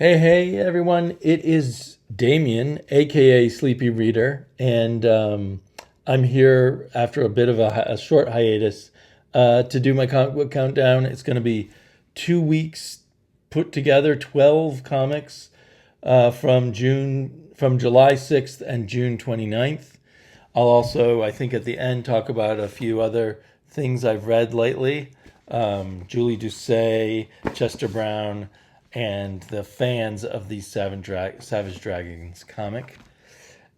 Hey, everyone. It is Damien, aka Sleepy Reader, and I'm here after a bit of a short hiatus to do my comic book countdown. It's going to be 2 weeks put together, 12 comics from July 6th and June 29th. I'll also, I think, at the end talk about a few other things I've read lately. Julie Doucet, Chester Brown, and the fans of the Savage Dragons comic.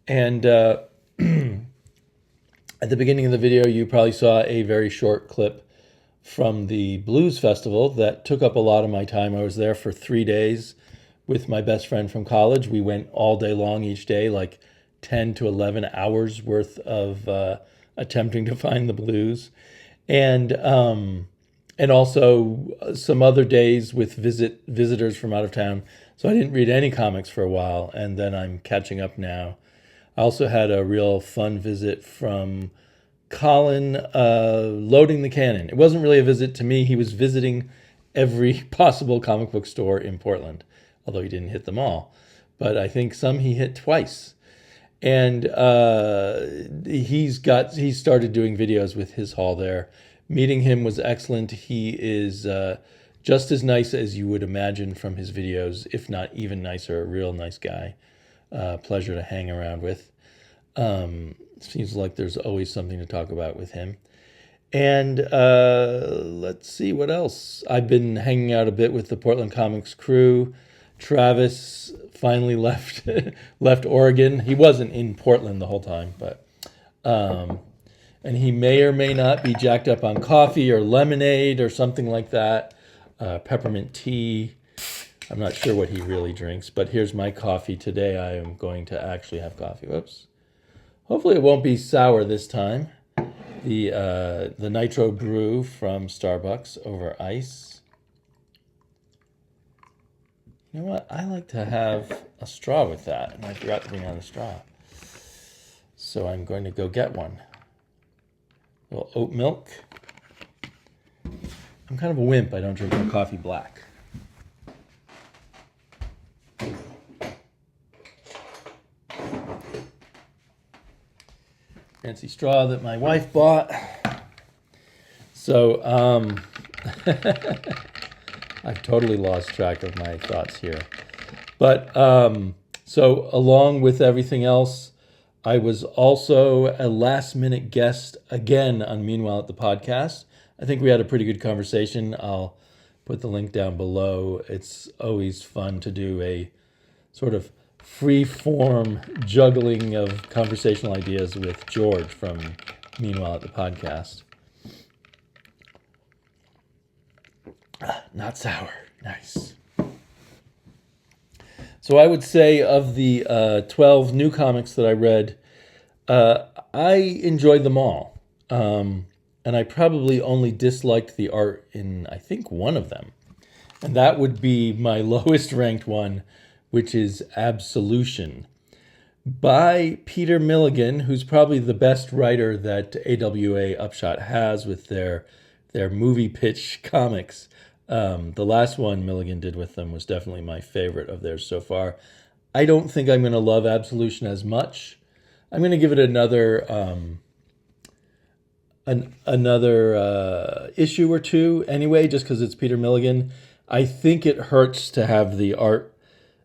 And at the beginning of the video, you probably saw a very short clip from the Blues Festival that took up a lot of my time. I was there for 3 days with my best friend from college. We went all day long each day, like 10 to 11 hours worth of attempting to find the blues. And also some other days with visitors from out of town. So I didn't read any comics for a while, and then I'm catching up now. I also had a real fun visit from Colin loading the Canon. It wasn't really a visit to me. He was visiting every possible comic book store in Portland, although he didn't hit them all. But I think some he hit twice. And he started doing videos with his haul there. Meeting him was excellent. He is just as nice as you would imagine from his videos, if not even nicer. A real nice guy. Pleasure to hang around with. Seems like there's always something to talk about with him. And let's see what else. I've been hanging out a bit with the Portland Comics crew. Travis finally left Oregon. He wasn't in Portland the whole time, but and he may or may not be jacked up on coffee or lemonade or something like that. Peppermint tea. I'm not sure what he really drinks, but here's my coffee today. I am going to actually have coffee. Whoops. Hopefully it won't be sour this time. The Nitro Brew from Starbucks over ice. You know what? I like to have a straw with that, and I forgot to bring out a straw. So I'm going to go get one. A little oat milk. I'm kind of a wimp. I don't drink my coffee black. Fancy straw that my wife bought. So, I've totally lost track of my thoughts here. But, so along with everything else, I was also a last-minute guest again on Meanwhile at the Podcast. I think we had a pretty good conversation. I'll put the link down below. It's always fun to do a sort of free-form juggling of conversational ideas with George from Meanwhile at the Podcast. Not sour. Nice. So I would say of the 12 new comics that I read, I enjoyed them all. And I probably only disliked the art in, I think, one of them. And that would be my lowest ranked one, which is Absolution, by Peter Milligan, who's probably the best writer that AWA Upshot has with their movie pitch comics. The last one Milligan did with them was definitely my favorite of theirs so far. I don't think I'm going to love Absolution as much. I'm going to give it another issue or two anyway, just because it's Peter Milligan. I think it hurts to have the art.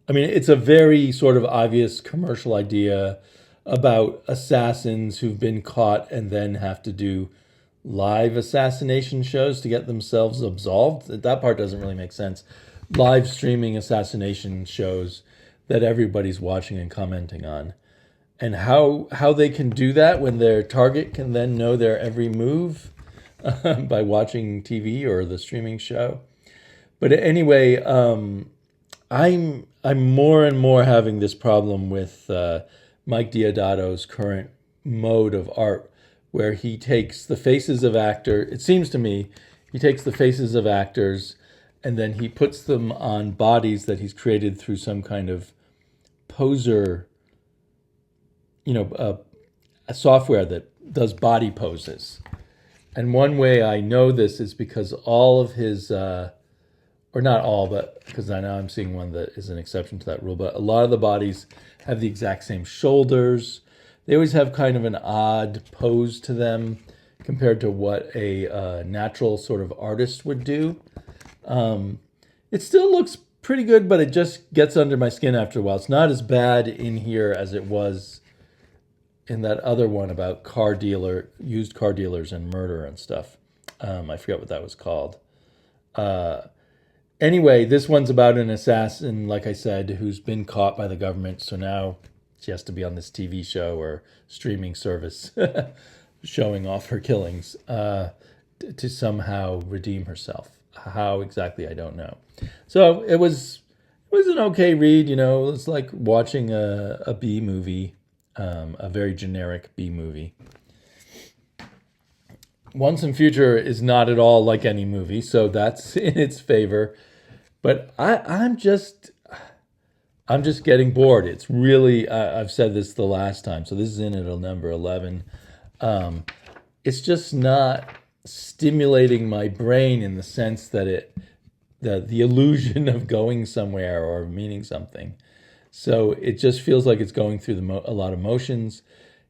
I mean, it's a very sort of obvious commercial idea about assassins who've been caught and then have to do live assassination shows to get themselves absolved. That part doesn't really make sense. Live streaming assassination shows that everybody's watching and commenting on. And how they can do that when their target can then know their every move by watching TV or the streaming show. But anyway, I'm more and more having this problem with Mike Deodato's current mode of art, where he takes the faces of actors. It seems to me he takes the faces of actors and then he puts them on bodies that he's created through some kind of poser, a software that does body poses. And one way I know this is because all of his or not all, but because I know I'm seeing one that is an exception to that rule, but a lot of the bodies have the exact same shoulders. They always have kind of an odd pose to them compared to what a natural sort of artist would do. It still looks pretty good, but it just gets under my skin after a while. It's not as bad in here as it was in that other one about used car dealers and murder and stuff. I forget what that was called. Anyway, this one's about an assassin, like I said, who's been caught by the government. So now she has to be on this TV show or streaming service showing off her killings to somehow redeem herself. How exactly, I don't know. So it was an okay read. It's like watching a B movie, a very generic B movie. Once and Future is not at all like any movie, so that's in its favor. But I'm just getting bored. It's really, I've said this the last time, so this is in at number 11. It's just not stimulating my brain in the sense that the illusion of going somewhere or meaning something. So it just feels like it's going through a lot of motions.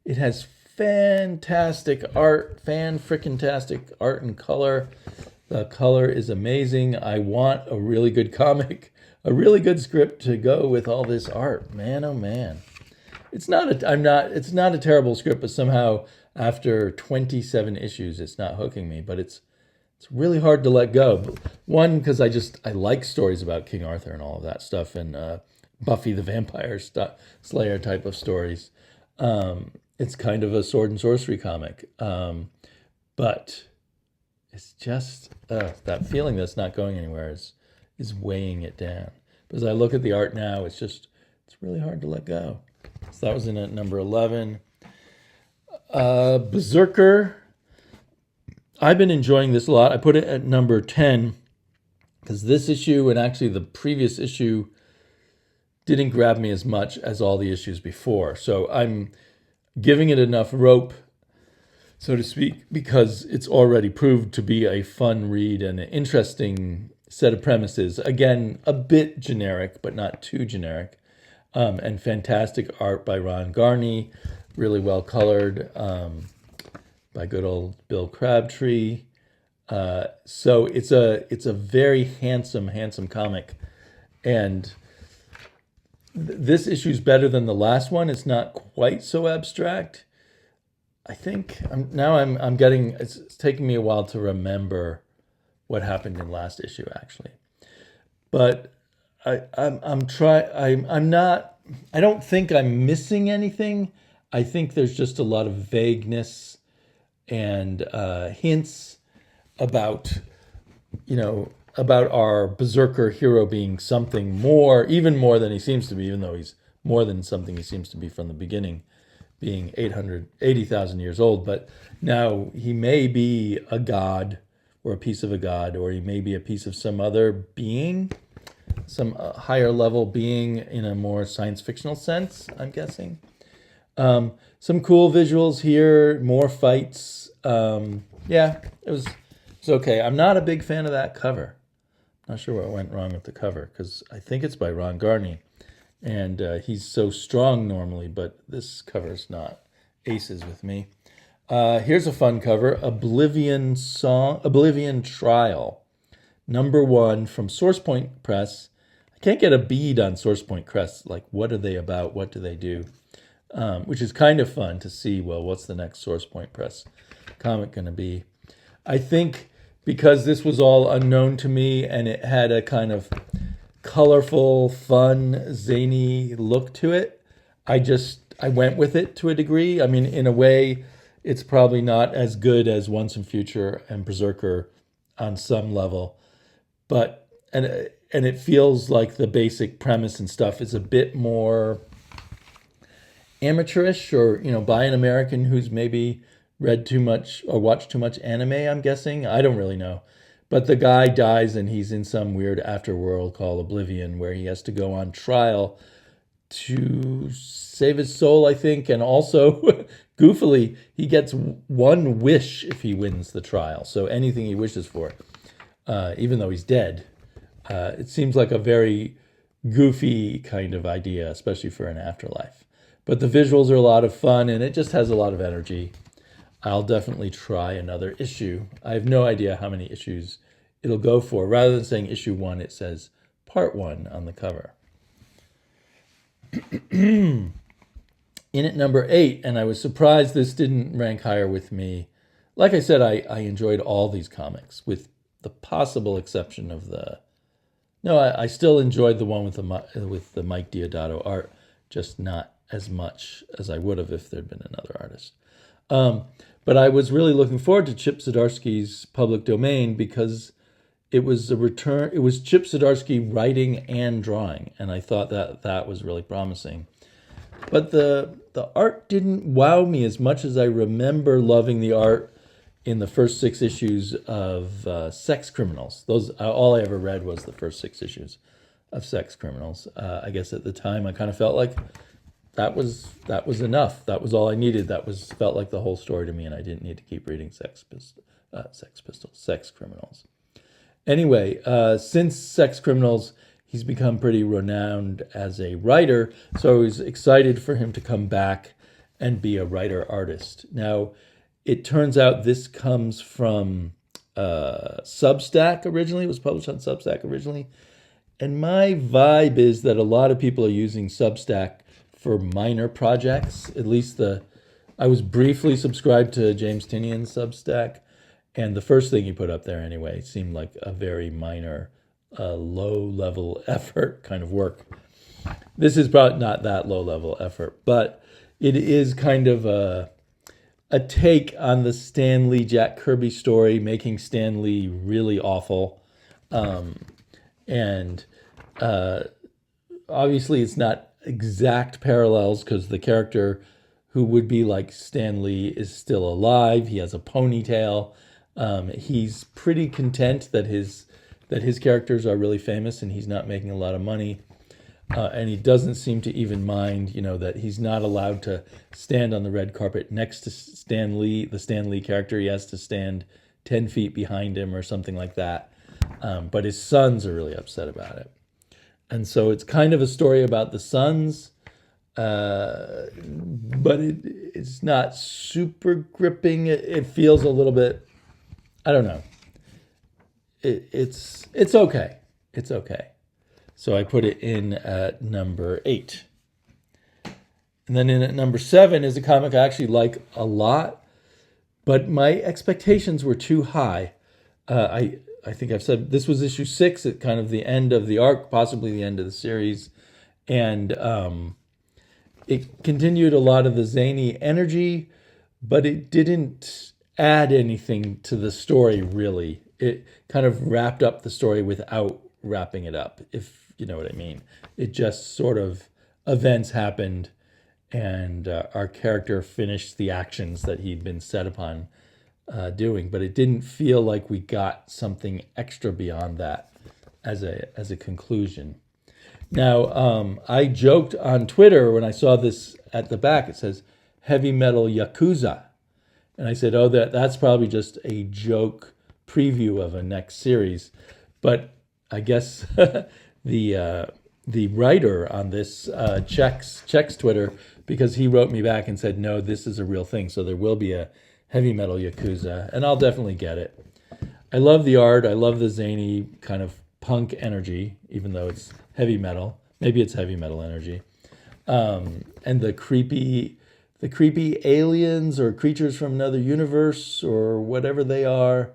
It has fantastic art, fan-frickin-tastic art and color. The color is amazing. I want a really good comic, a really good script to go with all this art. Man, oh man. It's not a terrible script, but somehow after 27 issues, it's not hooking me, but it's really hard to let go. One, because I like stories about King Arthur and all of that stuff, and Buffy the Vampire Slayer type of stories. It's kind of a sword and sorcery comic. But it's just that feeling that's not going anywhere is weighing it down. But as I look at the art now, it's really hard to let go. So that was in at number 11. Berserker. I've been enjoying this a lot. I put it at number 10 because this issue and actually the previous issue didn't grab me as much as all the issues before. So I'm giving it enough rope, so to speak, because it's already proved to be a fun read and an interesting set of premises. Again, a bit generic, but not too generic. And fantastic art by Ron Garney, really well colored, by good old Bill Crabtree. So it's a very handsome comic, and this issue's better than the last one. It's not quite so abstract. I think I'm getting. It's taking me a while to remember what happened in last issue actually, but I'm not. I don't think I'm missing anything. I think there's just a lot of vagueness and hints about, about our Berserker hero being something more, even more than he seems to be, even though he's more than something he seems to be from the beginning, being 880,000 years old. But now he may be a god or a piece of a god, or he may be a piece of some other being, some higher level being in a more science fictional sense, I'm guessing. Some cool visuals here, more fights. Yeah, it was okay. I'm not a big fan of that cover. Not sure what went wrong with the cover, because I think it's by Ron Garney, and he's so strong normally, but this cover's not aces with me. Here's a fun cover, Oblivion Song, Oblivion Trial, #1 from SourcePoint Press. I can't get a bead on SourcePoint Press. Like, what are they about? What do they do? Which is kind of fun to see, well, what's the next SourcePoint Press comic going to be? I think because this was all unknown to me and it had a kind of colorful, fun, zany look to it, I went with it to a degree. I mean, in a way, it's probably not as good as Once and Future and Berserker on some level, but and it feels like the basic premise and stuff is a bit more amateurish, or by an American who's maybe read too much or watched too much anime, I'm guessing. I don't really know. But the guy dies and he's in some weird afterworld called Oblivion, where he has to go on trial to save his soul, I think. And also, goofily, he gets one wish if he wins the trial. So anything he wishes for, even though he's dead, It seems like a very goofy kind of idea, especially for an afterlife. But the visuals are a lot of fun, and it just has a lot of energy. I'll definitely try another issue. I have no idea how many issues it'll go for. Rather than saying issue 1, it says part 1 on the cover. In at number 8, and I was surprised this didn't rank higher with me. Like I said, I enjoyed all these comics, with the possible exception of the... No, I still enjoyed the one with the Mike Diodato art, just not as much as I would have if there'd been another artist. But I was really looking forward to Chip Zdarsky's Public Domain because it was a return. It was Chip Zdarsky writing and drawing, and I thought that was really promising. But the art didn't wow me as much as I remember loving the art in the first 6 issues of Sex Criminals. Those all I ever read was the first 6 issues of Sex Criminals. I guess at the time I kind of felt like that was enough. That was all I needed. Felt like the whole story to me, and I didn't need to keep reading Sex Criminals. Anyway, since Sex Criminals, he's become pretty renowned as a writer, so I was excited for him to come back and be a writer-artist. Now, it turns out this comes from Substack originally. It was published on Substack originally. And my vibe is that a lot of people are using Substack for minor projects. At least I was briefly subscribed to James Tinian's Substack, and the first thing he put up there anyway seemed like a very minor, low-level effort kind of work. This is probably not that low-level effort, but it is kind of a take on the Stan Lee Jack Kirby story, making Stan Lee really awful. And obviously it's not exact parallels because the character who would be like Stan Lee is still alive. He has a ponytail. He's pretty content that his characters are really famous and he's not making a lot of money. And he doesn't seem to even mind, that he's not allowed to stand on the red carpet next to Stan Lee, the Stan Lee character. He has to stand 10 feet behind him or something like that. But his sons are really upset about it. And so it's kind of a story about the sons, but it's not super gripping. It feels a little bit, I don't know. It's okay. It's okay. So I put it in at number 8. And then in at number 7 is a comic I actually like a lot, but my expectations were too high. I think I've said this was issue 6 at kind of the end of the arc, possibly the end of the series. And it continued a lot of the zany energy, but it didn't add anything to the story, really. It kind of wrapped up the story without wrapping it up, if you know what I mean. It just sort of, events happened, and our character finished the actions that he'd been set upon doing, but it didn't feel like we got something extra beyond that as a conclusion. Now, I joked on Twitter when I saw this at the back. It says Heavy Metal Yakuza, and I said, "Oh, that's probably just a joke preview of a next series." But I guess the writer on this checks Twitter, because he wrote me back and said, "No, this is a real thing. So there will be a Heavy Metal Yakuza," and I'll definitely get it. I love the art. I love the zany kind of punk energy, even though it's heavy metal. Maybe it's heavy metal energy. And the creepy aliens or creatures from another universe or whatever they are.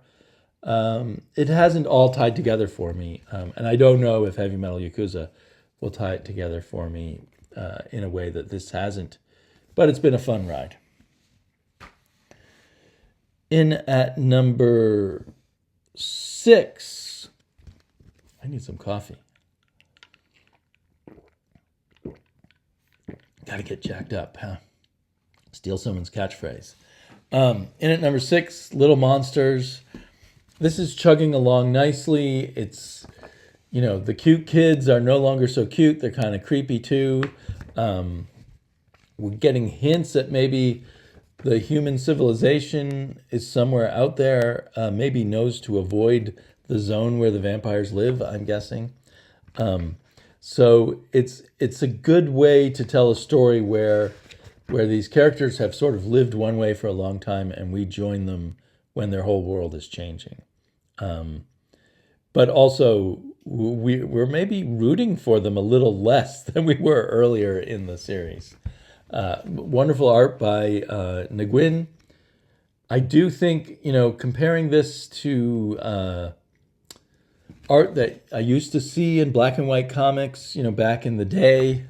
It hasn't all tied together for me. And I don't know if Heavy Metal Yakuza will tie it together for me in a way that this hasn't. But it's been a fun ride. In at number 6, I need some coffee. Got to get jacked up, huh? Steal someone's catchphrase. In at number 6, Little Monsters. This is chugging along nicely. It's, the cute kids are no longer so cute. They're kind of creepy too. We're getting hints that maybe the human civilization is somewhere out there, maybe knows to avoid the zone where the vampires live, I'm guessing. So it's a good way to tell a story where these characters have sort of lived one way for a long time, and we join them when their whole world is changing. But also, we're maybe rooting for them a little less than we were earlier in the series. Wonderful art by Nguyen. I do think, comparing this to art that I used to see in black and white comics, back in the day,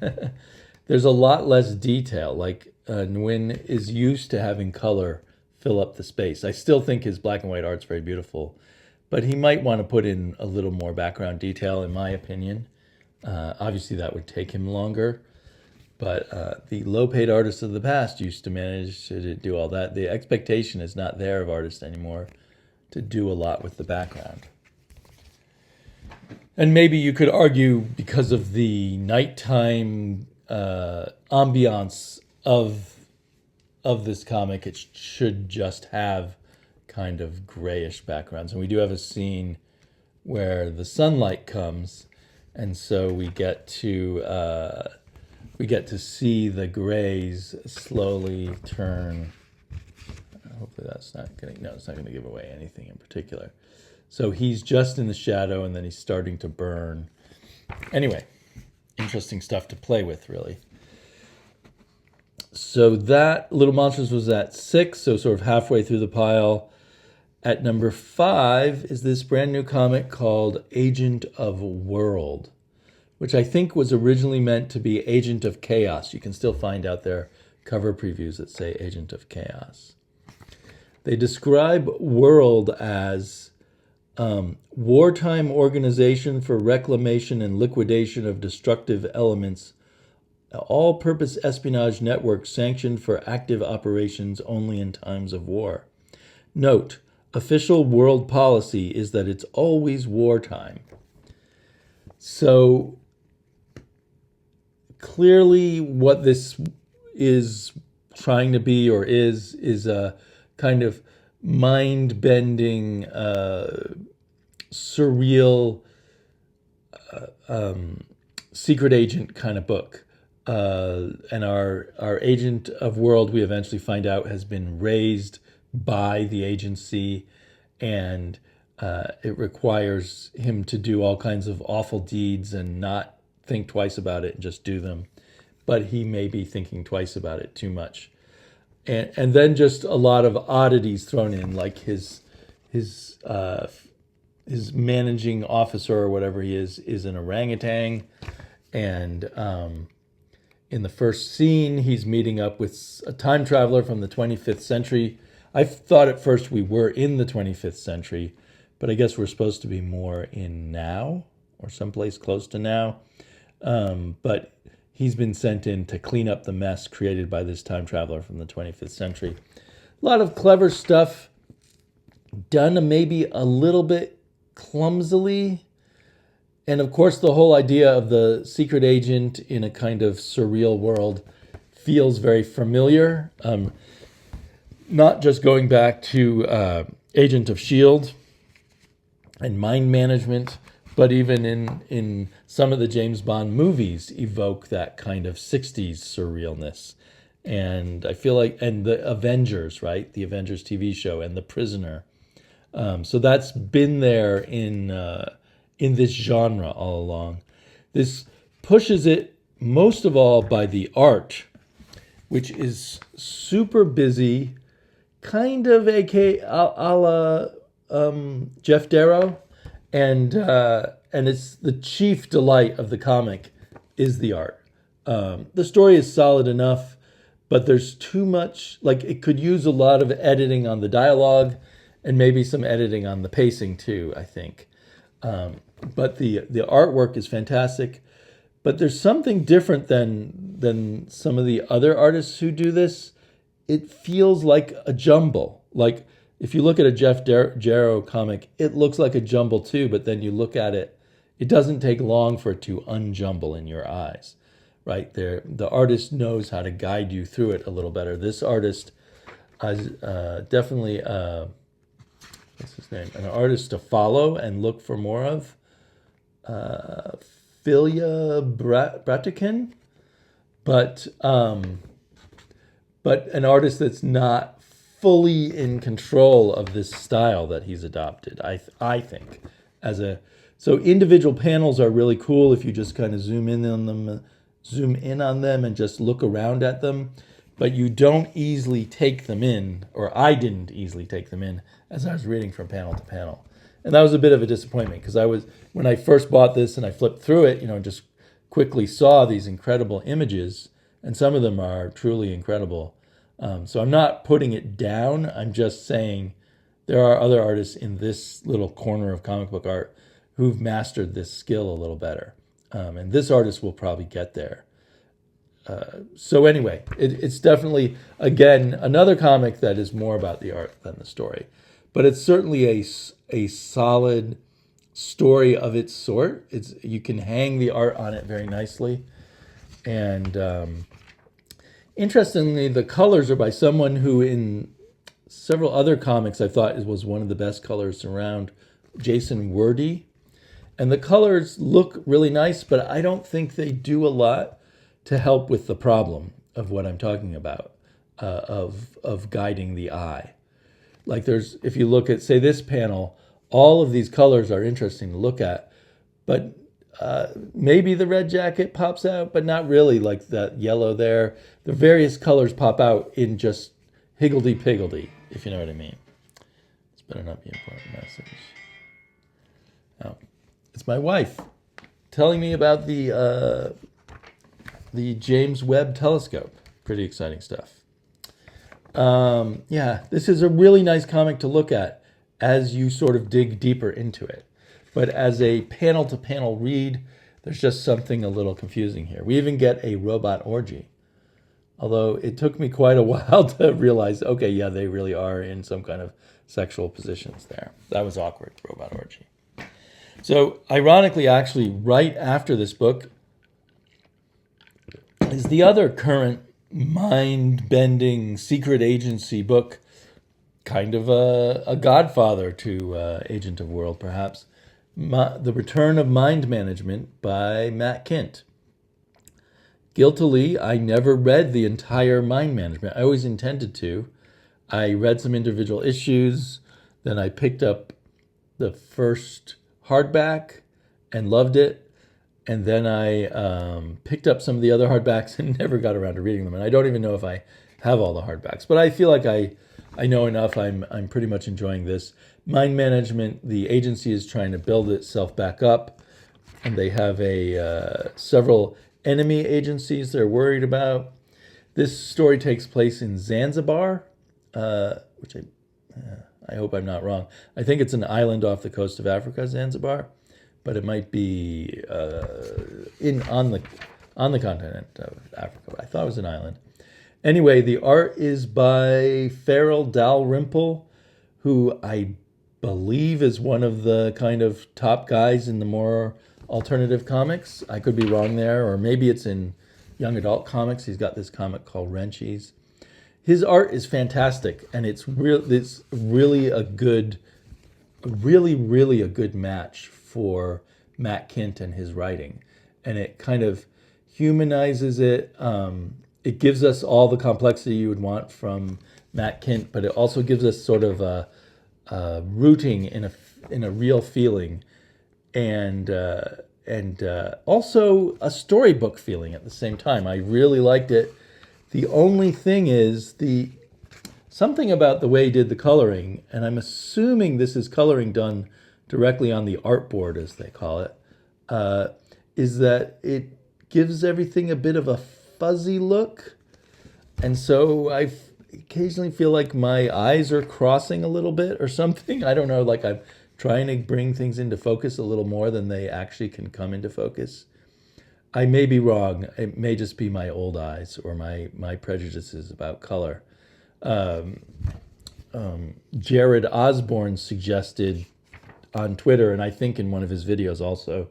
there's a lot less detail. Like Nguyen is used to having color fill up the space. I still think his black and white art's very beautiful, but he might want to put in a little more background detail, in my opinion. Obviously, that would take him longer. But the low-paid artists of the past used to manage to do all that. The expectation is not there of artists anymore to do a lot with the background. And maybe you could argue because of the nighttime ambiance of this comic, it should just have kind of grayish backgrounds. And we do have a scene where the sunlight comes, and so we get to see the grays slowly turn. Hopefully that's not going to, it's not going to give away anything in particular. So he's just in the shadow, and then he's starting to burn. Anyway, interesting stuff to play with, really. So that Little Monsters was at 6, so sort of halfway through the pile. At number 5 is this brand new comic called Agent of World, which I think was originally meant to be Agent of Chaos. You can still find out their cover previews that say Agent of Chaos. They describe World as wartime organization for reclamation and liquidation of destructive elements, all-purpose espionage network sanctioned for active operations only in times of war. Note, official world policy is that it's always wartime. So clearly what this is trying to be, or is a kind of mind-bending, surreal secret agent kind of book. And our agent of world, we eventually find out, has been raised by the agency, and it requires him to do all kinds of awful deeds and not think twice about it and just do them. But he may be thinking twice about it too much. And then just a lot of oddities thrown in, like his managing officer or whatever he is an orangutan. And in the first scene, he's meeting up with a time traveler from the 25th century. I thought at first we were in the 25th century, but I guess we're supposed to be more in now or someplace close to now. But he's been sent in to clean up the mess created by this time traveler from the 25th century. A lot of clever stuff done maybe a little bit clumsily. And of course, the whole idea of the secret agent in a kind of surreal world feels very familiar. Not just going back to Agent of S.H.I.E.L.D. and mind management, but even in some of the James Bond movies evoke that kind of 60s surrealness. And I feel like, and the Avengers, right? The Avengers TV show and The Prisoner. So that's been there in this genre all along. This pushes it most of all by the art, which is super busy, kind of a la Jeff Darrow. And it's the chief delight of the comic is the art. The story is solid enough, but there's too much, like it could use a lot of editing on the dialogue and maybe some editing on the pacing too, I think. But the artwork is fantastic. But there's something different than some of the other artists who do this. It feels like a jumble. Like if you look at a Jeff Darrow comic, it looks like a jumble too, but then you look at it, it doesn't take long for it to unjumble in your eyes, right? The artist knows how to guide you through it a little better. This artist has definitely what's his name? An artist to follow and look for more of. Filia Bratikin, but an artist that's not fully in control of this style that he's adopted. I think so individual panels are really cool if you just kind of zoom in on them and just look around at them, but you don't easily take them in, or I didn't easily take them in as I was reading from panel to panel. And that was a bit of a disappointment because when I first bought this and I flipped through it, just quickly saw these incredible images, and some of them are truly incredible. So I'm not putting it down. I'm just saying there are other artists in this little corner of comic book art who've mastered this skill a little better. And this artist will probably get there. So anyway, it's definitely, again, another comic that is more about the art than the story. But it's certainly a solid story of its sort. You can hang the art on it very nicely. And interestingly, the colors are by someone who in several other comics I thought was one of the best colors around, Jason Wordie. And the colors look really nice, but I don't think they do a lot to help with the problem of what I'm talking about, of guiding the eye. Like if you look at, say, this panel, all of these colors are interesting to look at, but maybe the red jacket pops out, but not really, like that yellow there. The various colors pop out in just higgledy-piggledy, if you know what I mean. This better not be an important message. Oh, it's my wife telling me about the James Webb Telescope. Pretty exciting stuff. Yeah, this is a really nice comic to look at as you sort of dig deeper into it. But as a panel-to-panel read, there's just something a little confusing here. We even get a robot orgy. Although it took me quite a while to realize, okay, yeah, they really are in some kind of sexual positions there. That was awkward, robot orgy. So, ironically, actually, right after this book is the other current mind-bending secret agency book, kind of a godfather to Agent of World, perhaps. The Return of Mind Management by Matt Kindt. Guiltily, I never read the entire Mind Management. I always intended to. I read some individual issues, then I picked up the first hardback and loved it, and then I picked up some of the other hardbacks and never got around to reading them. And I don't even know if I have all the hardbacks, but I feel like I know enough. I'm pretty much enjoying this. Mind Management, the agency is trying to build itself back up, and they have several enemy agencies they're worried about. This story takes place in Zanzibar, which I hope I'm not wrong. I think it's an island off the coast of Africa, Zanzibar, but it might be on the continent of Africa. I thought it was an island. Anyway, the art is by Farrell Dalrymple, who I believe is one of the kind of top guys in the more alternative comics. I could be wrong there, or maybe it's in young adult comics. He's got this comic called Wrenchies. His art is fantastic, and it's really a good match for Matt Kindt and his writing. And it kind of humanizes it. It gives us all the complexity you would want from Matt Kindt, but it also gives us sort of a rooting in a real feeling, and also a storybook feeling at the same time. I really liked it. The only thing is something about the way he did the coloring, and I'm assuming this is coloring done directly on the artboard, as they call it, is that it gives everything a bit of a fuzzy look. And so I occasionally feel like my eyes are crossing a little bit or something. I don't know, like I'm trying to bring things into focus a little more than they actually can come into focus. I may be wrong. It may just be my old eyes or my prejudices about color. Jared Osborne suggested on Twitter, and I think in one of his videos also,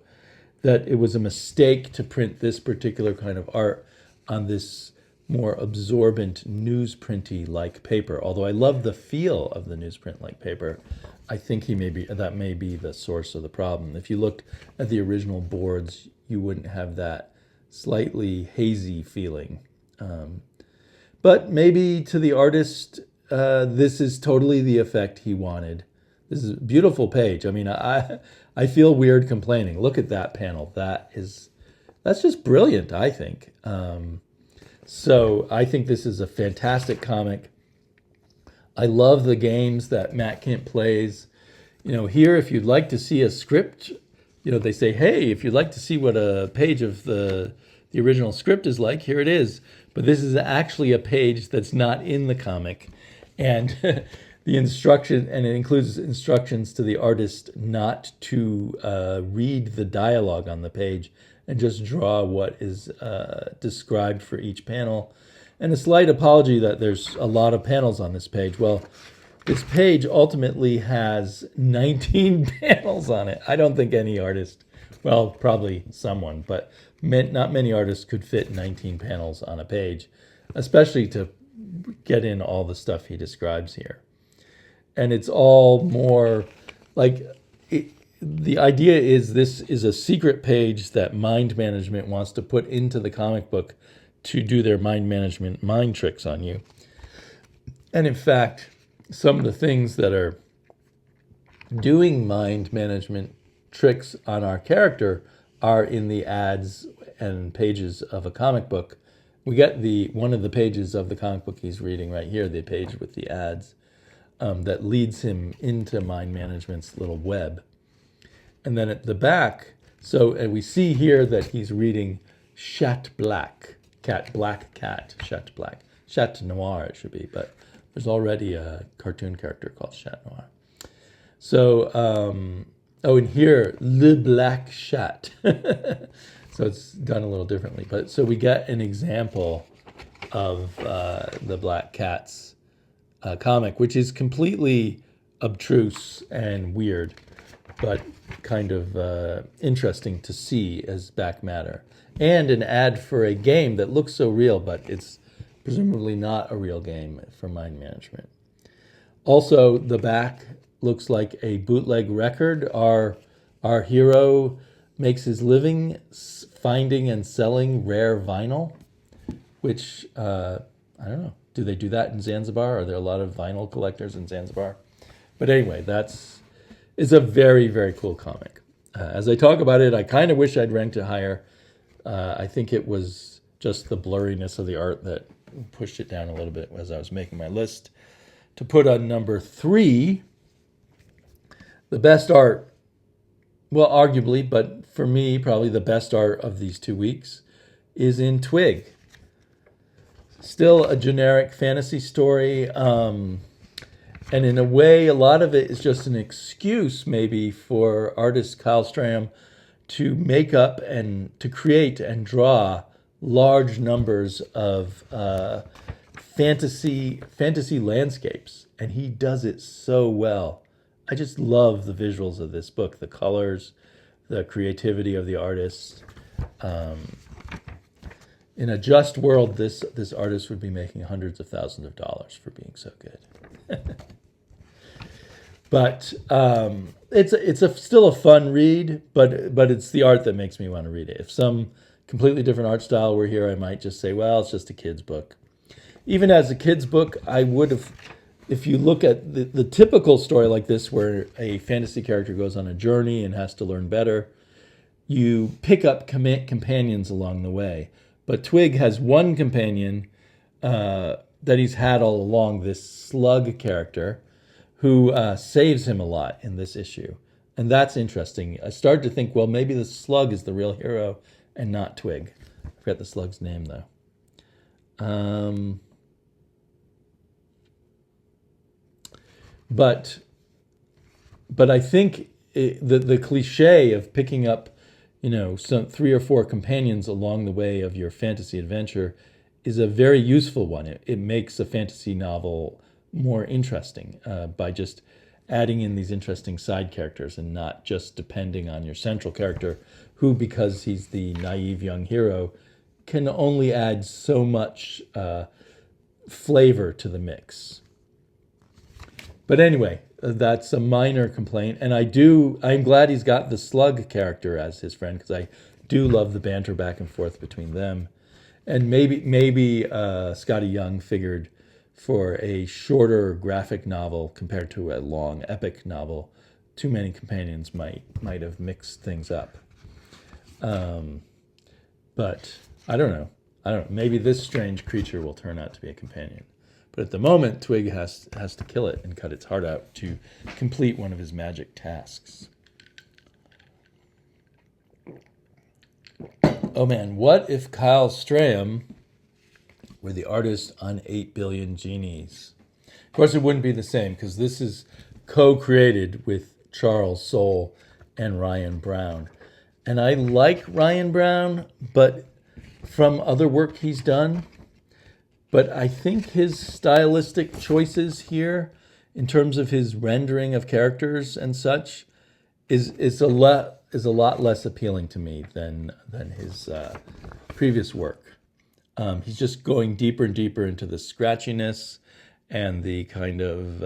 that it was a mistake to print this particular kind of art on this more absorbent newsprinty like paper. Although I love the feel of the newsprint like paper, I think that may be the source of the problem. If you looked at the original boards, you wouldn't have that slightly hazy feeling. But maybe to the artist, this is totally the effect he wanted. This is a beautiful page. I mean, I feel weird complaining. Look at that panel. That's just brilliant, I think. So I think this is a fantastic comic. I love the games that Matt Kent plays. Here, if you'd like to see a script, they say, hey, if you'd like to see what a page of the original script is like, here it is. But this is actually a page that's not in the comic. And the instruction, and it includes instructions to the artist not to read the dialogue on the page and just draw what is described for each panel. And a slight apology that there's a lot of panels on this page. Well, this page ultimately has 19 panels on it. I don't think any artist, well, probably someone, but not many artists could fit 19 panels on a page, especially to get in all the stuff he describes here. And it's all more like, the idea is this is a secret page that Mind Management wants to put into the comic book to do their mind tricks on you. And in fact, some of the things that are doing mind management tricks on our character are in the ads and pages of a comic book. We get one of the pages of the comic book he's reading right here, the page with the ads, that leads him into mind management's little web. And then at the back, and we see here that he's reading Chat Black, Black Cat, Chat Black. Chat Noir it should be, but there's already a cartoon character called Chat Noir. So, and here, Le Black Chat. So it's done a little differently. But so we get an example of the Black Cat's comic, which is completely obtruse and weird, but kind of interesting to see as back matter. And an ad for a game that looks so real, but it's presumably not a real game for mind management. Also, the back looks like a bootleg record. Our hero makes his living finding and selling rare vinyl, which, I don't know, do they do that in Zanzibar? Are there a lot of vinyl collectors in Zanzibar? But anyway, it's a very, very cool comic. As I talk about it, I kind of wish I'd ranked it higher. I think it was just the blurriness of the art that pushed it down a little bit as I was making my list. To put on number 3, the best art, well, arguably, but for me, probably the best art of these 2 weeks is in Twig. Still a generic fantasy story. And in a way, a lot of it is just an excuse maybe for artist Kyle Stram to make up and to create and draw large numbers of fantasy landscapes. And he does it so well. I just love the visuals of this book, the colors, the creativity of the artist. In a just world, this artist would be making hundreds of thousands of dollars for being so good. But it's still a fun read, but it's the art that makes me want to read it. If some completely different art style were here, I might just say, well, it's just a kid's book. Even as a kid's book, I would have, if you look at the typical story like this, where a fantasy character goes on a journey and has to learn better, you pick up companions along the way. But Twig has one companion that he's had all along, this slug character, who saves him a lot in this issue. And that's interesting. I started to think, well, maybe the slug is the real hero and not Twig. I forgot the slug's name, though. But I think the cliche of picking up, some 3 or 4 companions along the way of your fantasy adventure is a very useful one. It makes a fantasy novel more interesting by just adding in these interesting side characters and not just depending on your central character who, because he's the naive young hero, can only add so much flavor to the mix. But anyway, that's a minor complaint, and I'm glad he's got the Slug character as his friend, because I do love the banter back and forth between them. And maybe Scotty Young figured for a shorter graphic novel compared to a long epic novel, too many companions might have mixed things up. But I don't know. Maybe this strange creature will turn out to be a companion. But at the moment, Twig has to kill it and cut its heart out to complete one of his magic tasks. Oh man, what if Kyle Strahm were the artist on 8 Billion Genies? Of course, it wouldn't be the same, because this is co-created with Charles Soule and Ryan Brown. And I like Ryan Brown, but from other work he's done. But I think his stylistic choices here, in terms of his rendering of characters and such, is a lot less appealing to me than his previous work. He's just going deeper and deeper into the scratchiness and the kind of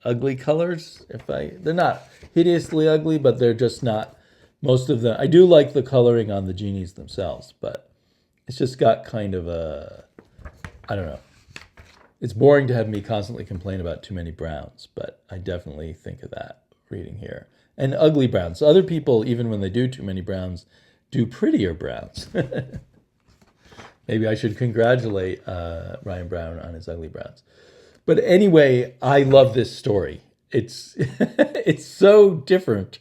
ugly colors. They're not hideously ugly, but they're just not. Most of them, I do like the coloring on the genies themselves, but it's just got kind of I don't know. It's boring to have me constantly complain about too many browns, but I definitely think of that reading here. And ugly browns. Other people, even when they do too many browns, do prettier browns. Maybe I should congratulate Ryan Brown on his ugly browns. But anyway, I love this story. It's it's so different,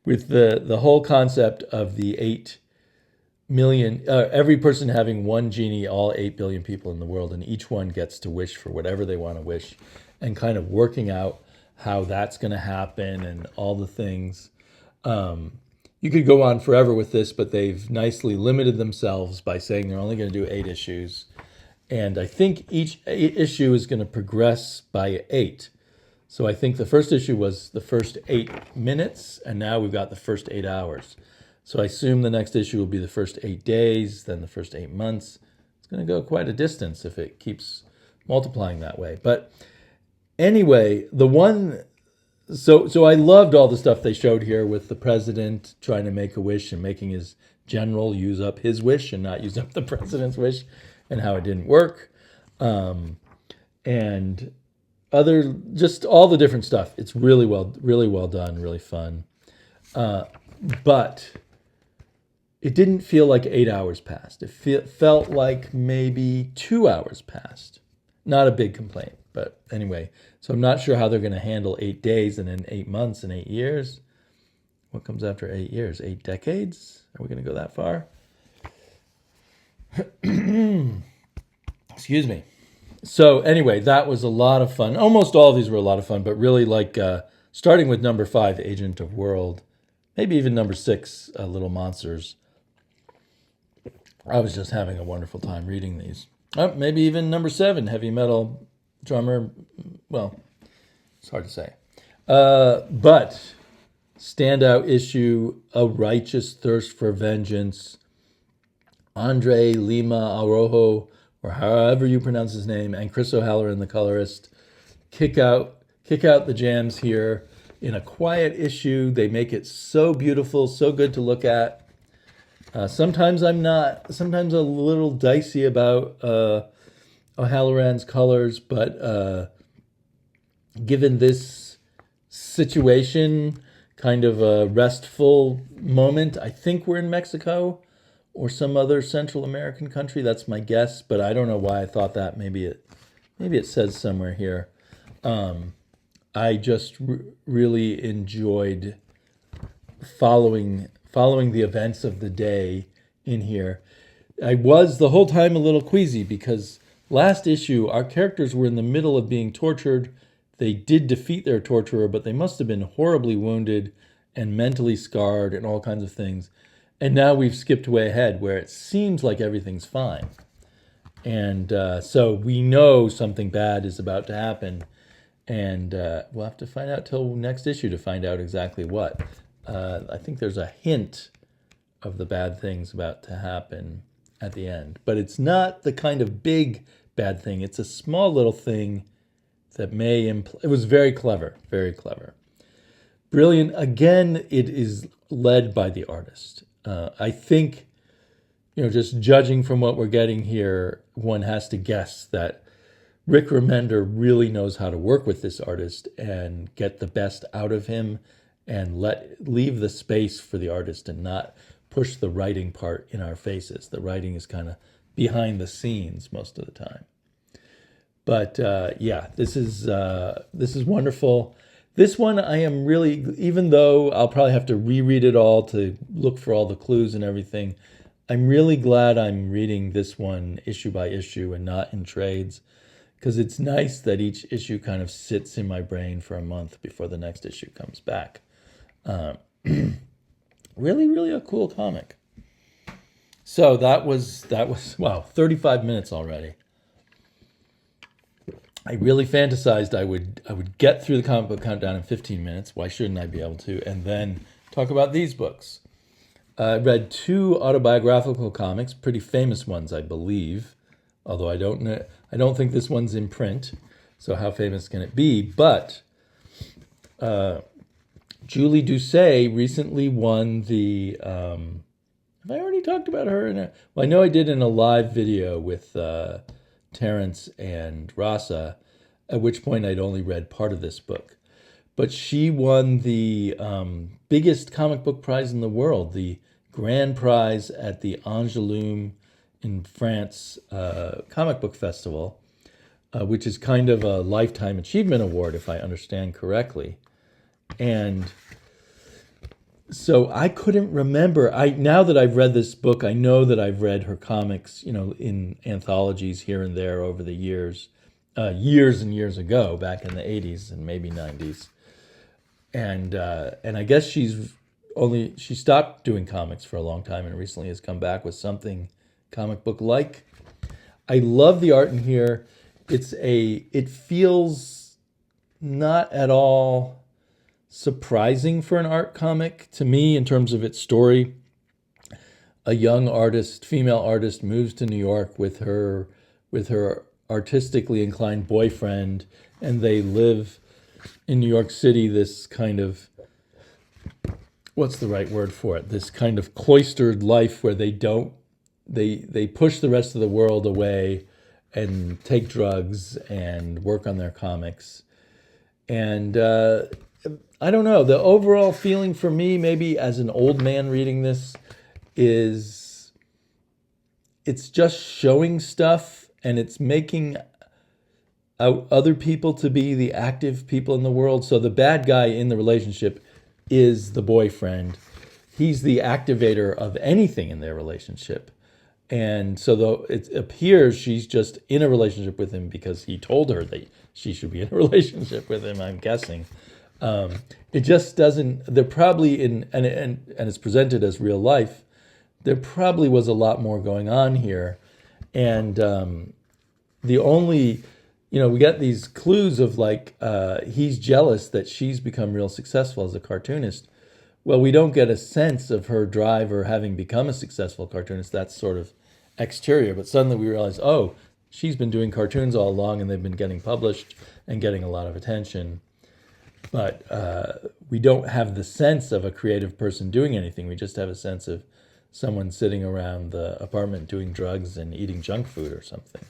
with the whole concept of the 8 million, every person having one genie, all 8 billion people in the world, and each one gets to wish for whatever they want to wish, and kind of working out how that's going to happen and all the things. You could go on forever with this, but they've nicely limited themselves by saying they're only going to do 8 issues. And I think each issue is going to progress by 8. So I think the first issue was the first 8 minutes, and now we've got the first 8 hours. So I assume the next issue will be the first 8 days, then the first 8 months. It's going to go quite a distance if it keeps multiplying that way. But anyway, so I loved all the stuff they showed here with the president trying to make a wish and making his general use up his wish and not use up the president's wish, and how it didn't work. And just all the different stuff. It's really well done, really fun. But it didn't feel like 8 hours passed. It felt like maybe 2 hours passed. Not a big complaint, but anyway. So I'm not sure how they're going to handle 8 days and then 8 months and 8 years. What comes after 8 years? 8 decades? Are we going to go that far? Excuse me. So anyway, that was a lot of fun. Almost all of these were a lot of fun, but really like starting with number 5, Agent of World, maybe even number 6, Little Monsters. I was just having a wonderful time reading these. Maybe even number 7, Heavy Metal Drummer. Well, it's hard to say. But standout issue, A Righteous Thirst for Vengeance, Andre Lima Araujo, or however you pronounce his name, and Chris O'Halloran, the colorist, kick out the jams here in a quiet issue. They make it so beautiful, so good to look at. Sometimes a little dicey about O'Halloran's colors, but given this situation, kind of a restful moment, I think we're in Mexico or some other Central American country. That's my guess, but I don't know why I thought that. Maybe it says somewhere here. I just really enjoyed following the events of the day in here. I was the whole time a little queasy because last issue our characters were in the middle of being tortured. They did defeat their torturer, but they must have been horribly wounded and mentally scarred and all kinds of things. And now we've skipped way ahead where it seems like everything's fine. And so we know something bad is about to happen. And we'll have to find out till next issue to find out exactly what. I think there's a hint of the bad things about to happen. at the end. But it's not the kind of big bad thing. It's a small little thing that may it was very clever, very clever. Brilliant. Again, it is led by the artist. I think, just judging from what we're getting here, one has to guess that Rick Remender really knows how to work with this artist and get the best out of him and leave the space for the artist and not push the writing part in our faces. The writing is kind of behind the scenes most of the time. But this is wonderful. This one I am really, even though I'll probably have to reread it all to look for all the clues and everything, I'm really glad I'm reading this one issue by issue and not in trades, because it's nice that each issue kind of sits in my brain for a month before the next issue comes back. Really, really a cool comic. So that was wow, 35 minutes already. I really fantasized I would get through the comic book countdown in 15 minutes. Why shouldn't I be able to? And then talk about these books. I read 2 autobiographical comics, pretty famous ones, I believe. Although I don't think this one's in print. So how famous can it be? But Julie Doucet recently won the. Have I already talked about her? Well, I know I did in a live video with Terrence and Rasa, at which point I'd only read part of this book. But she won the biggest comic book prize in the world, the grand prize at the Angoulême in France comic book festival, which is kind of a lifetime achievement award, if I understand correctly. And so I couldn't remember. Now that I've read this book, I know that I've read her comics, in anthologies here and there over the years and years ago, back in the 80s and maybe 90s. And I guess she stopped doing comics for a long time and recently has come back with something comic book like. I love the art in here. It feels not at all surprising for an art comic to me in terms of its story. A young artist, female artist, moves to New York with her artistically inclined boyfriend, and they live in New York City this kind of, what's the right word for it? This kind of cloistered life where they push the rest of the world away and take drugs and work on their comics. And I don't know, the overall feeling for me, maybe as an old man reading this, is it's just showing stuff and it's making out other people to be the active people in the world. So the bad guy in the relationship is the boyfriend. He's the activator of anything in their relationship. And so though it appears she's just in a relationship with him because he told her that she should be in a relationship with him, I'm guessing. It just doesn't, there probably and it's presented as real life, there probably was a lot more going on here. And the only, we got these clues of he's jealous that she's become real successful as a cartoonist. Well, we don't get a sense of her drive or having become a successful cartoonist. That's sort of exterior. But suddenly we realize, oh, she's been doing cartoons all along and they've been getting published and getting a lot of attention. But we don't have the sense of a creative person doing anything. We just have a sense of someone sitting around the apartment doing drugs and eating junk food or something.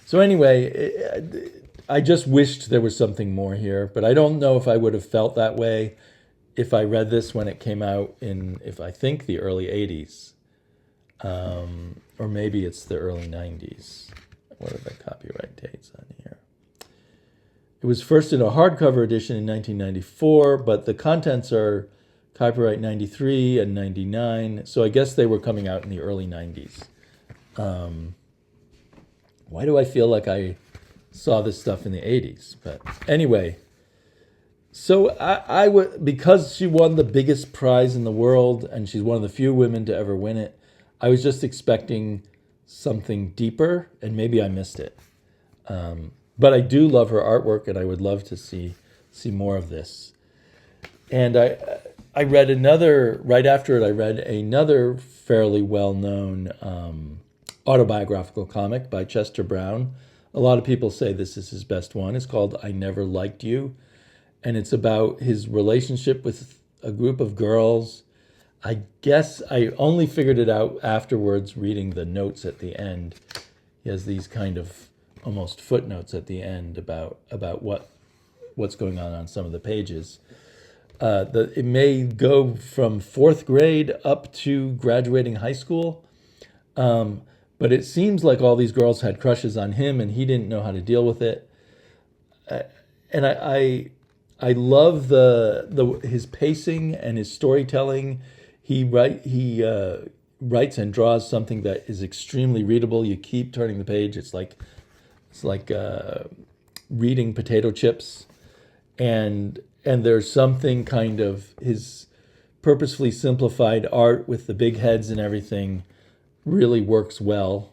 So anyway, I just wished there was something more here, but I don't know if I would have felt that way if I read this when it came out in, if I think the early 80s, or maybe it's the early 90s. What are the copyright dates on here? It was first in a hardcover edition in 1994, but the contents are copyright 93 and 99. So I guess they were coming out in the early 90s. Why do I feel like I saw this stuff in the 80s? But anyway, so I because she won the biggest prize in the world and she's one of the few women to ever win it, I was just expecting something deeper and maybe I missed it. But I do love her artwork, and I would love to see more of this. And I read another, right after it, I read another fairly well-known autobiographical comic by Chester Brown. A lot of people say this is his best one. It's called I Never Liked You. And it's about his relationship with a group of girls. I guess I only figured it out afterwards reading the notes at the end. He has these kind of almost footnotes at the end about what's going on some of the pages. It may go from fourth grade up to graduating high school. But it seems like all these girls had crushes on him and he didn't know how to deal with it. And I love his pacing and his storytelling. He writes and draws something that is extremely readable. You keep turning the page. It's like reading potato chips. And there's something kind of his purposefully simplified art with the big heads and everything really works well.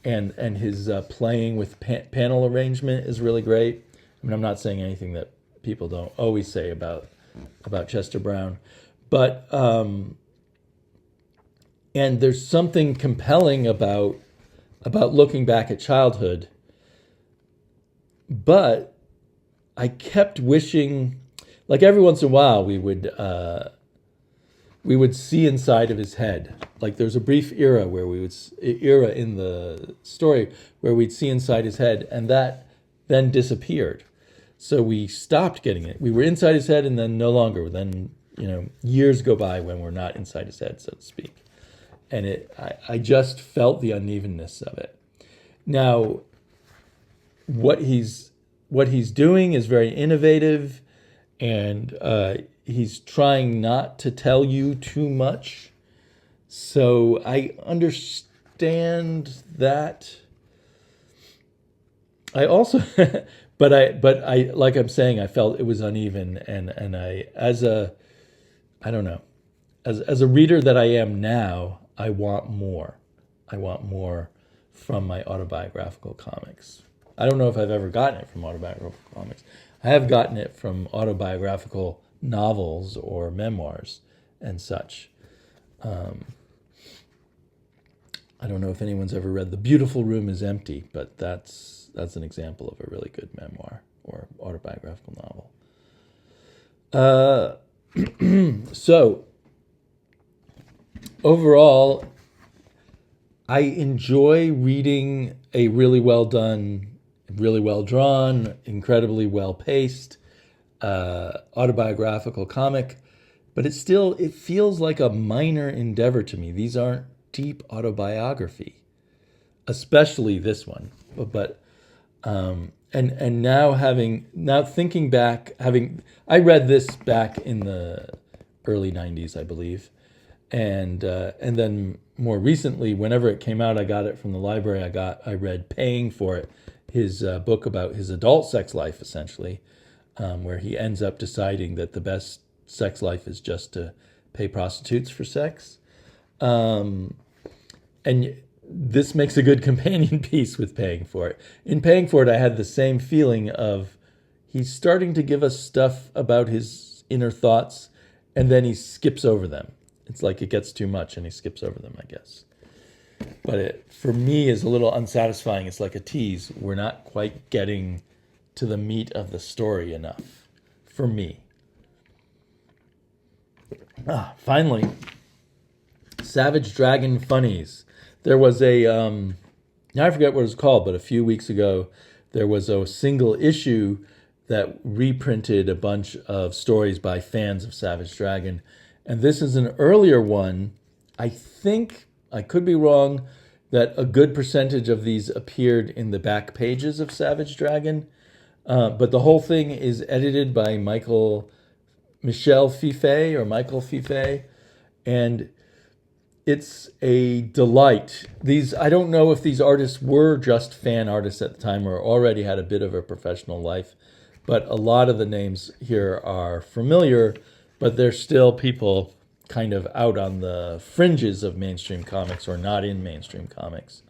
And his playing with panel arrangement is really great. I mean, I'm not saying anything that people don't always say about Chester Brown, but and there's something compelling about looking back at childhood. But I kept wishing, like every once in a while, we would see inside of his head. Like there's a brief era in the story where we'd see inside his head, and that then disappeared. So we stopped getting it. We were inside his head and then no longer. Then, years go by when we're not inside his head, so to speak. And I just felt the unevenness of it. Now, what he's doing is very innovative, and he's trying not to tell you too much. So I understand that. I also, but I like I'm saying, I felt it was uneven, and I as a reader that I am now, I want more. I want more from my autobiographical comics. I don't know if I've ever gotten it from autobiographical comics. I have gotten it from autobiographical novels or memoirs and such. I don't know if anyone's ever read The Beautiful Room is Empty, but that's an example of a really good memoir or autobiographical novel. So, overall, I enjoy reading a really well done, really well drawn, incredibly well paced autobiographical comic, but it feels like a minor endeavor to me. These aren't deep autobiography, especially this one. But and now thinking back, I read this back in the early 90s, I believe, and then more recently, whenever it came out, I got it from the library. I read paying for it, his book about his adult sex life, essentially, where he ends up deciding that the best sex life is just to pay prostitutes for sex. And this makes a good companion piece with Paying for It. In Paying for It, I had the same feeling of he's starting to give us stuff about his inner thoughts, and then he skips over them. It's like it gets too much and he skips over them, I guess. But it, for me, is a little unsatisfying. It's like a tease. We're not quite getting to the meat of the story enough, for me. Finally, Savage Dragon Funnies. There was I forget what it was called, but a few weeks ago, there was a single issue that reprinted a bunch of stories by fans of Savage Dragon. And this is an earlier one. I think, I could be wrong, that a good percentage of these appeared in the back pages of Savage Dragon. But the whole thing is edited by Michael Fiffe, and it's a delight. I don't know if these artists were just fan artists at the time or already had a bit of a professional life, but a lot of the names here are familiar, but they're still people kind of out on the fringes of mainstream comics or not in mainstream comics.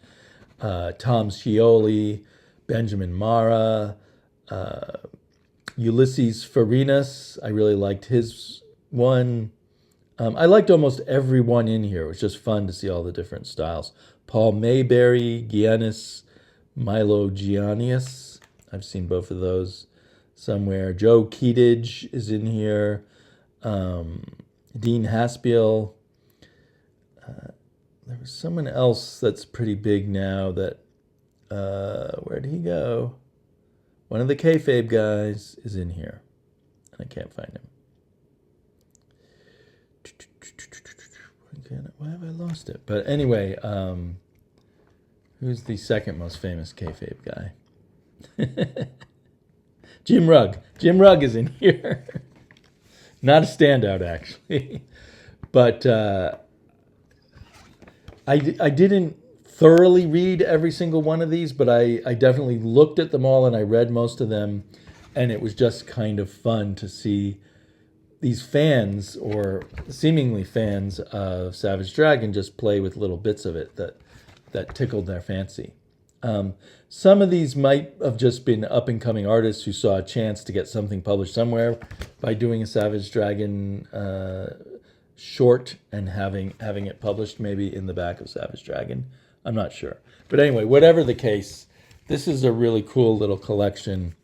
Tom Scioli, Benjamin Mara, Ulysses Farinas. I really liked his one. I liked almost every one in here. It was just fun to see all the different styles. Paul Mayberry, Giannis, Milo Giannis. I've seen both of those somewhere. Joe Keatage is in here. Dean Haspiel. There was someone else that's pretty big now that, where'd he go? One of the kayfabe guys is in here. I can't find him. Why have I lost it? But anyway, who's the second most famous kayfabe guy? Jim Rugg. Jim Rugg is in here. Not a standout, actually. But I didn't thoroughly read every single one of these, but I definitely looked at them all and I read most of them. And it was just kind of fun to see these fans, or seemingly fans of Savage Dragon, just play with little bits of it that tickled their fancy. Some of these might have just been up-and-coming artists who saw a chance to get something published somewhere by doing a Savage Dragon short and having it published maybe in the back of Savage Dragon. I'm not sure. But anyway, whatever the case, this is a really cool little collection.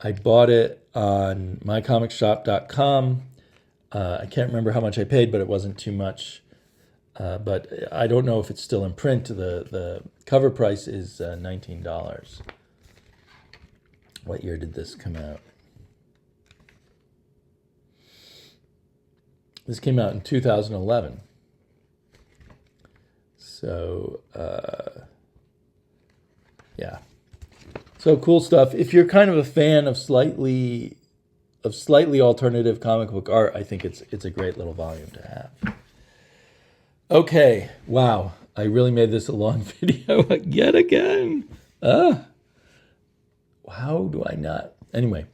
I bought it on mycomicshop.com. I can't remember how much I paid, but it wasn't too much. But I don't know if it's still in print. The cover price is $19. What year did this come out? This came out in 2011. So, yeah. So cool stuff. If you're kind of a fan of slightly alternative comic book art, I think it's a great little volume to have. Okay, wow. I really made this a long video yet again. How do I not? Anyway,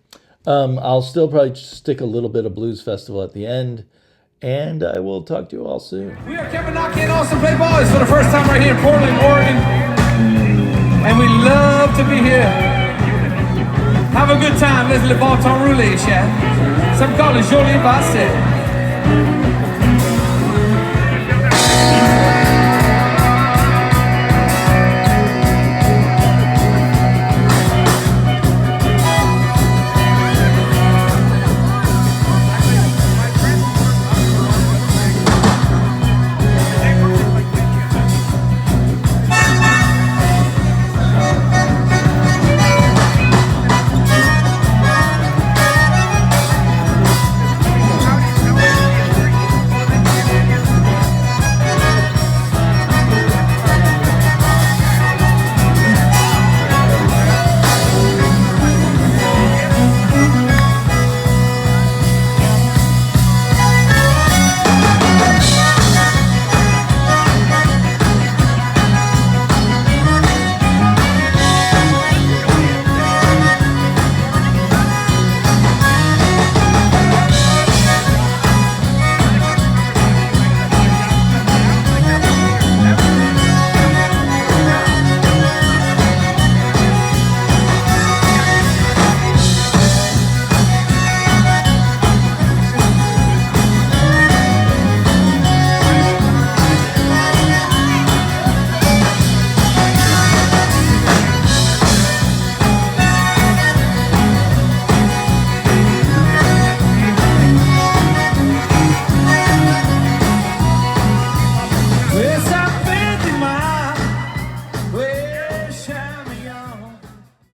I'll still probably stick a little bit of Blues Festival at the end, and I will talk to you all soon. We are Kevin Knocky and Awesome Play Boys for the first time right here in Portland, Oregon. And we love to be here. Have a good time, les le bon temps roulé, chef. Some call it joli passé.